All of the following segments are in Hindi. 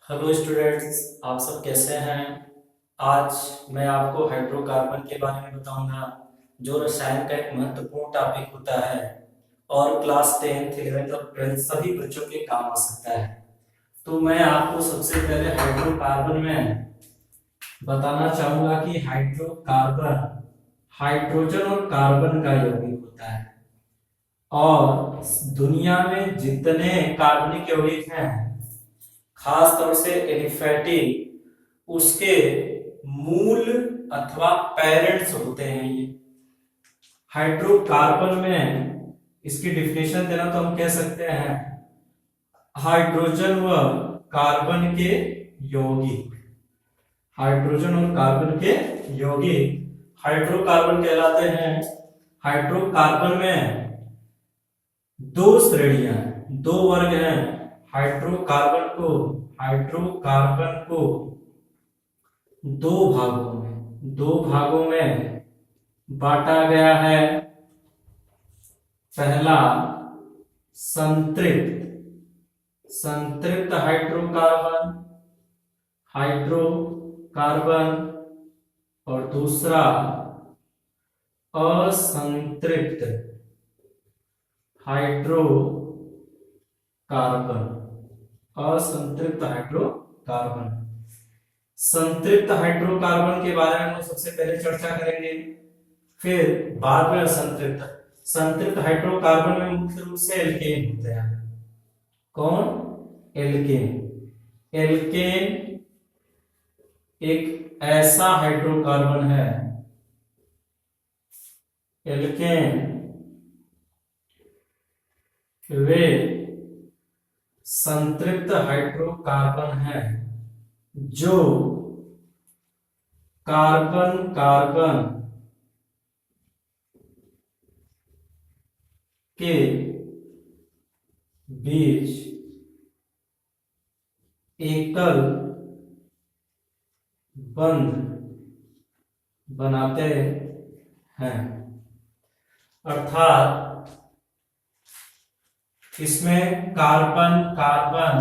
हेलो स्टूडेंट्स, आप सब कैसे हैं। आज मैं आपको हाइड्रोकार्बन के बारे में बताऊंगा, जो रसायन का एक महत्वपूर्ण टॉपिक होता है और क्लास 10th 11th और 12th सभी बच्चों के काम आ सकता है। तो मैं आपको सबसे पहले हाइड्रोकार्बन में बताना चाहूंगा कि हाइड्रोकार्बन हाइड्रोजन और कार्बन का यौगिक होता है और दुनिया में जितने कार्बनिक यौगिक हैं, खास तौर से एलिफेटिक, उसके मूल अथवा पेरेंट्स होते हैं ये। हाइड्रोकार्बन में इसकी डिफिनेशन देना तो हम कह सकते हैं हाइड्रोजन व कार्बन के यौगिक। हाइड्रोजन और कार्बन के यौगिक हाइड्रोकार्बन कहलाते हैं। हाइड्रोकार्बन में दो श्रेणियां, दो वर्ग हैं। हाइड्रोकार्बन को दो भागों में बांटा गया है। पहला संतृप्त हाइड्रोकार्बन और दूसरा असंतृप्त हाइड्रोकार्बन। संतृप्त हाइड्रोकार्बन के बारे में हम सबसे पहले चर्चा करेंगे, फिर बाद में असंतृप्त। संतृप्त हाइड्रोकार्बन में मुख्य रूप से एल्केन होते हैं। कौन? एल्केन। एल्केन एक ऐसा हाइड्रोकार्बन है, एल्केन वे संतृप्त हाइड्रोकार्बन है जो कार्बन कार्बन के बीच एकल बंध बनाते हैं। अर्थात इसमें कार्बन कार्बन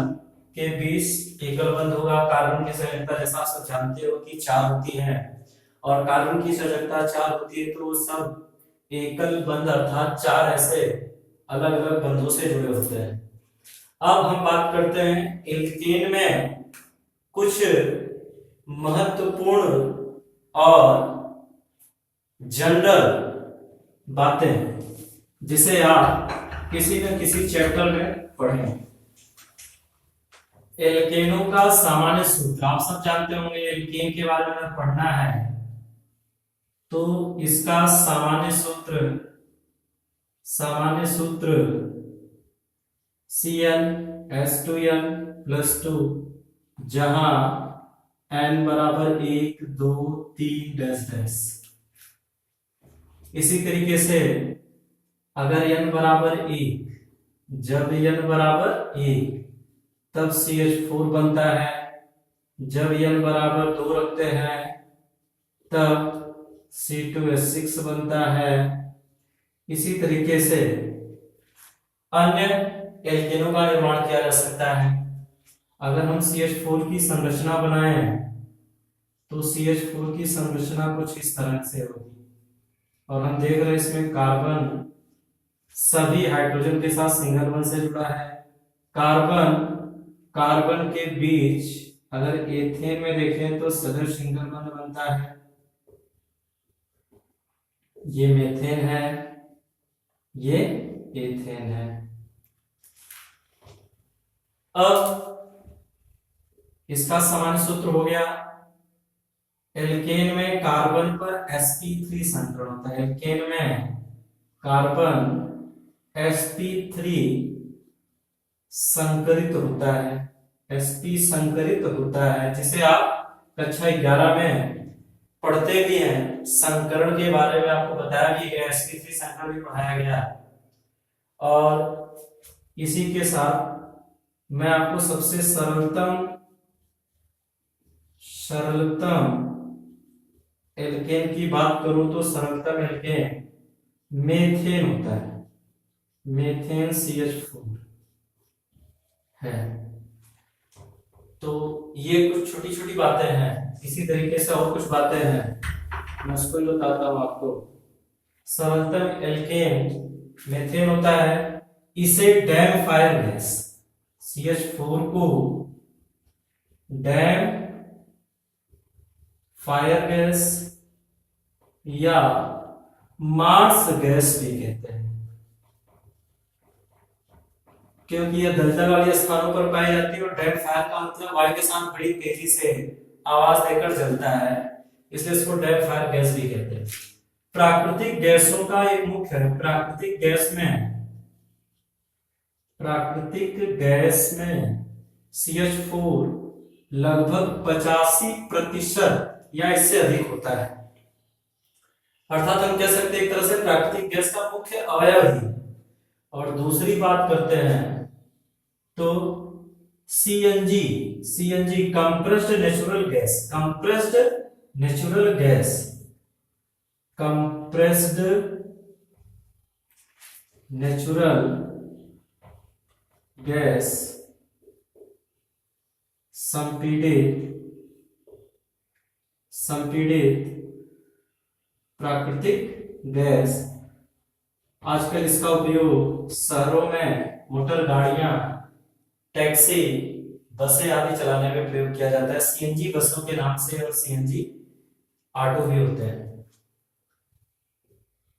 के बीच एकल बंध होगा। कार्बन की संयोजकता जैसा आप सब जानते हो कि 4 होती है और कार्बन की संयोजकता 4 होती है, तो वो सब एकल बंध अर्थात 4 ऐसे अलग अलग बंधों से जुड़े होते हैं। अब हम बात करते हैं एल्केन में कुछ महत्वपूर्ण और जनरल बातें जिसे आप किसी न किसी चैप्टर में पढ़ें। एल्केनों का सामान्य सूत्र आप सब जानते होंगे। एल्केन के बारे में पढ़ना है तो इसका सामान्य सूत्र CnH2n+2, जहां n बराबर 1 2 3 डैश डैश। इसी तरीके से अगर n बराबर 1, जब n बराबर 1 तब CH4 बनता है। जब n बराबर 2 रखते हैं तब C2H6 बनता है। इसी तरीके से अन्य एल्केनों का निर्माण किया जा सकता है। अगर हम CH4 की संरचना बनाएं तो CH4 की संरचना कुछ इस तरह से होगी और हम देख रहे हैं इसमें कार्बन सभी हाइड्रोजन के साथ सिंगल बॉन्ड से जुड़ा है। कार्बन कार्बन के बीच अगर एथेन में देखें तो सदर सिंगल बॉन्ड बनता है। ये मेथेन है, ये एथेन है। अब इसका सामान्य सूत्र हो गया। एल्केन में कार्बन पर sp3 संकरण होता है। एल्केन में कार्बन sp3 संकरित होता है। sp संकरित होता है, जिसे आप कक्षा 11 में पढ़ते भी हैं। संकरण के बारे में आपको बताया भी गया, sp3 संकरण भी पढ़ाया गया। और इसी के साथ मैं आपको सबसे सरलतम एल्केन की बात करूं तो सरलतम एल्केन मेथेन होता है। मेथेन CH4 है। तो ये कुछ छोटी छोटी बातें हैं, इसी तरीके से और कुछ बातें हैं, मैं उसको ही बताता हूं आपको। सर्वोत्तम एल्केन मेथेन होता है, इसे डैम फायर गैस CH4 को डैम फायर गैस या मार्स गैस भी कहते हैं, क्योंकि यह दलदल वाले स्थानों पर पाई जाती है और डैम फायर का मतलब वायु के साथ बड़ी तेजी से आवाज देकर जलता है, इसलिए इसको डैम फायर गैस भी कहते हैं। प्राकृतिक गैसों का एक मुख्य है, प्राकृतिक गैस में CH4 लगभग 85% या इससे अधिक होता है, अर्थात हम कह सकते हैं एक तरह से प्राकृतिक गैस का मुख्य अवयव ही। और दूसरी बात करते हैं तो CNG कंप्रेस्ड नेचुरल गैस संपीड़ित प्राकृतिक गैस। आजकल इसका उपयोग शहरों में मोटर गाड़ियां, टैक्सी, बसें आदि चलाने में प्रयोग किया जाता है। CNG बसों के नाम से और CNG ऑटो भी होते हैं।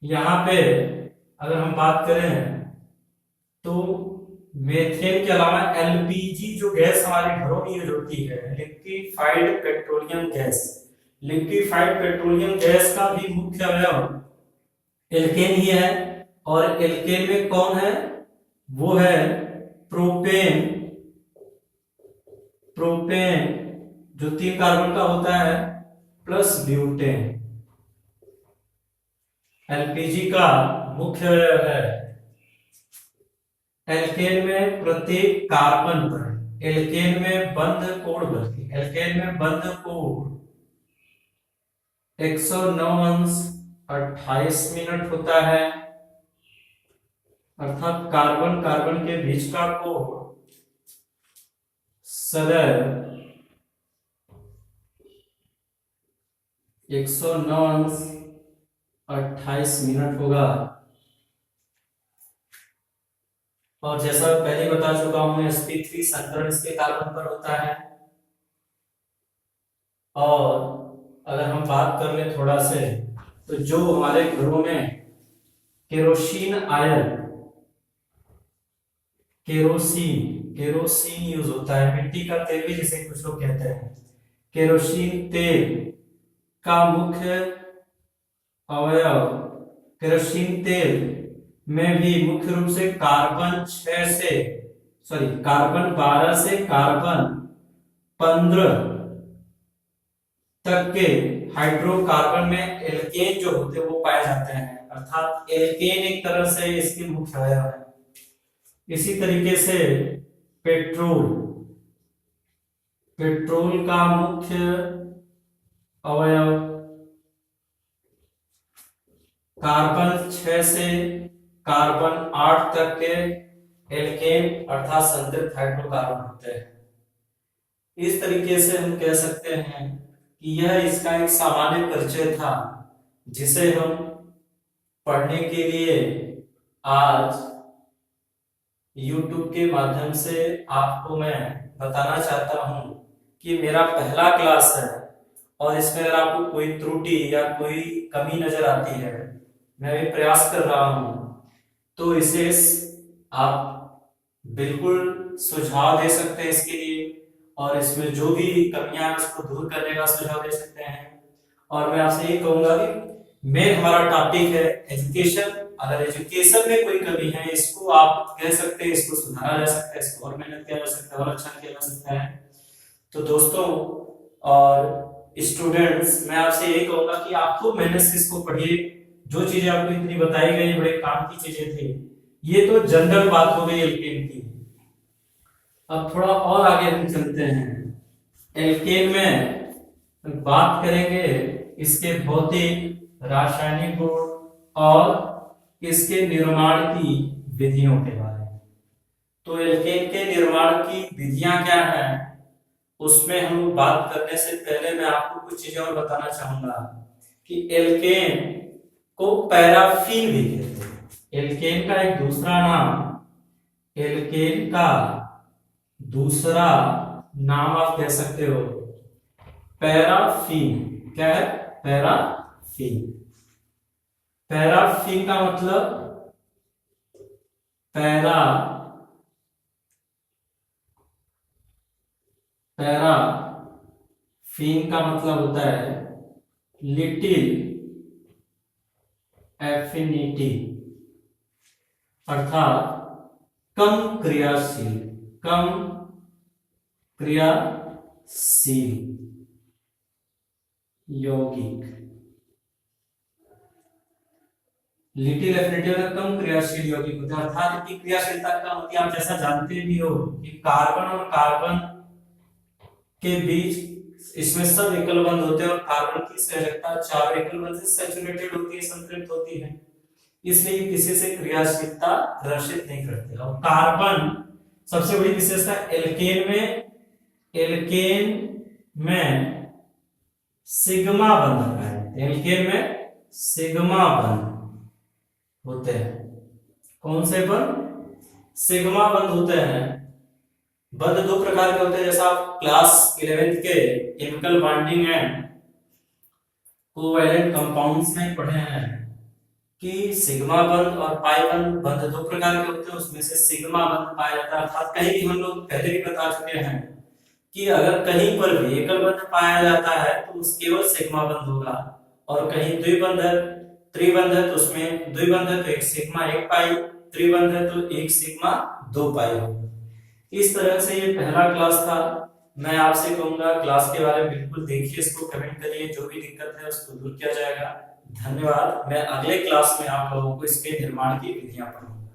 यहाँ पे अगर हम बात करें तो मेथेन के अलावा LPG जो गैस हमारे घरों में यूज होती है, लिक्विफाइड पेट्रोलियम गैस का भी मुख्य अवयव एल्केन ही है। और एल्केन में कौन है? वो है प्रोपेन जो 3 कार्बन का होता है प्लस ब्यूटेन। LPG का मुख्य अवयव है। एल्केन में प्रत्येक कार्बन पर एल्केन में बंध कोण 109 × 28 मिनट होता है, अर्थात कार्बन कार्बन के बीच का कोण सदैव 109 × 28 मिनट होगा। और जैसा पहले बता चुका हूं sp3 संकरण इसके कार्बन पर होता है। और अगर हम बात कर ले थोड़ा से तो जो हमारे घरों में केरोसिन यूज होता है, मिट्टी का तेल भी जिसे कुछ लोग कहते हैं, केरोसिन तेल का मुख्य अवयव, केरोसिन तेल में भी मुख्य रूप से कार्बन 12 से कार्बन 15 तक के हाइड्रोकार्बन में एल्केन जो होते हैं वो पाए जाते हैं, अर्थात एल्केन एक तरह से इसके मुख्य अवयव है। इसी तरीके से पेट्रोल का मुख्य अवयव कार्बन 6 से कार्बन 8 तक के एल्केन अर्थात संतृप्त हाइड्रोकार्बन होते हैं। इस तरीके से हम कह सकते हैं कि यह इसका एक सामान्य परिचय था, जिसे हम पढ़ने के लिए आज YouTube के माध्यम से आपको मैं बताना चाहता हूं कि मेरा पहला क्लास है और इसमें अगर आपको कोई त्रुटि या कोई कमी नजर आती है, मैं भी प्रयास कर रहा हूं, तो इसे आप बिल्कुल सुझाव दे सकते हैं इसके लिए, और इसमें जो भी कमियां हैं उसको दूर करने का सुझाव दे सकते हैं। और मैं आपसे ये कहूंगा कि हमारा टॉपिक है एजुकेशन। अगर एजुकेशन में कोई कमी है, इसको आप कह सकते हैं, इसको सुधारा जा सकता है, इसको और मेहनत किया जा सकता है और अच्छा किया जा सकता है। तो दोस्तों और स्टूडेंट्स, मैं आपसे यही कहूंगा कि आपको मेहनत से इसको पढ़िए। जो चीजें आपको इतनी बताई गई बड़े काम की चीजें थी, ये तो जनरल बात हो गई एल्केन की। अब थोड़ा और आगे हम चलते हैं। एल्केन में बात करेंगे इसके भौतिक, रासायनिक गुण और इसके निर्माण की विधियों के बारे में। तो एल्केन के निर्माण की विधियां क्या हैं? उसमें हम लोग बात करने से पहले मैं आपको कुछ चीजें और बताना चाहूंगा कि एल्केन को पैराफीन भी कहते हैं। एल्केन का एक दूसरा नाम, एल्केन का दूसरा नाम आप कह सकते हो पैराफीन। क्या है? पैराफीन। पैराफीन का मतलब पैराफीन का मतलब होता है लिटिल एफिनिटी, अर्थात कम क्रियाशील, कम क्रियाशील यौगिक। लिटिल एफिनिटी और कम क्रियाशील यौगिक होता है, अर्थात इनकी क्रियाशीलता कम होती है। आप जैसा जानते भी हो कि कार्बन और कार्बन के बीच इसमें सब एकल बंध होते हैं और कार्बन की संयोजकता 4 एकल बंध से सैचुरेटेड होती है, संतृप्त होती है, इसलिए किसी से क्रियाशीलता प्रदर्शित नहीं करते। और कार्बन सबसे बड़ी विशेषता एल्केन में सिग्मा बंध है। एल्केन में सिग्मा बंध होते हैं। कौन से बंध? सिग्मा बंध होते हैं। बंध दो प्रकार के होते हैं, जैसा आप क्लास 11th के chemical bonding and covalent compounds में पढ़े हैं कि सिग्मा बंध और पाई बंध, बंध दो प्रकार के होते हैं, उसमें से सिग्मा बंध पाया जाता है। अर्थात कहीं भी हम लोग पहले भी बता चुके हैं कि अगर कहीं पर भी एकल बंध पाया जाता है तो उस केवल सिग्मा बंध होगा, और कहीं द्विबंध है, त्रिबंध है तो उसमें द्विबंध है तो एक सिग्मा एक पाई, त्रिबंध है तो एक सिग्मा दो पाई होगा। इस तरह से ये पहला क्लास था। मैं आपसे कहूंगा क्लास के बारे में बिल्कुल देखिए, इसको कमेंट करिए, जो भी दिक्कत है उसको दूर किया जाएगा। धन्यवाद। मैं अगले क्लास में आप लोगों को इसके निर्माण की विधियां पढ़ाऊंगा।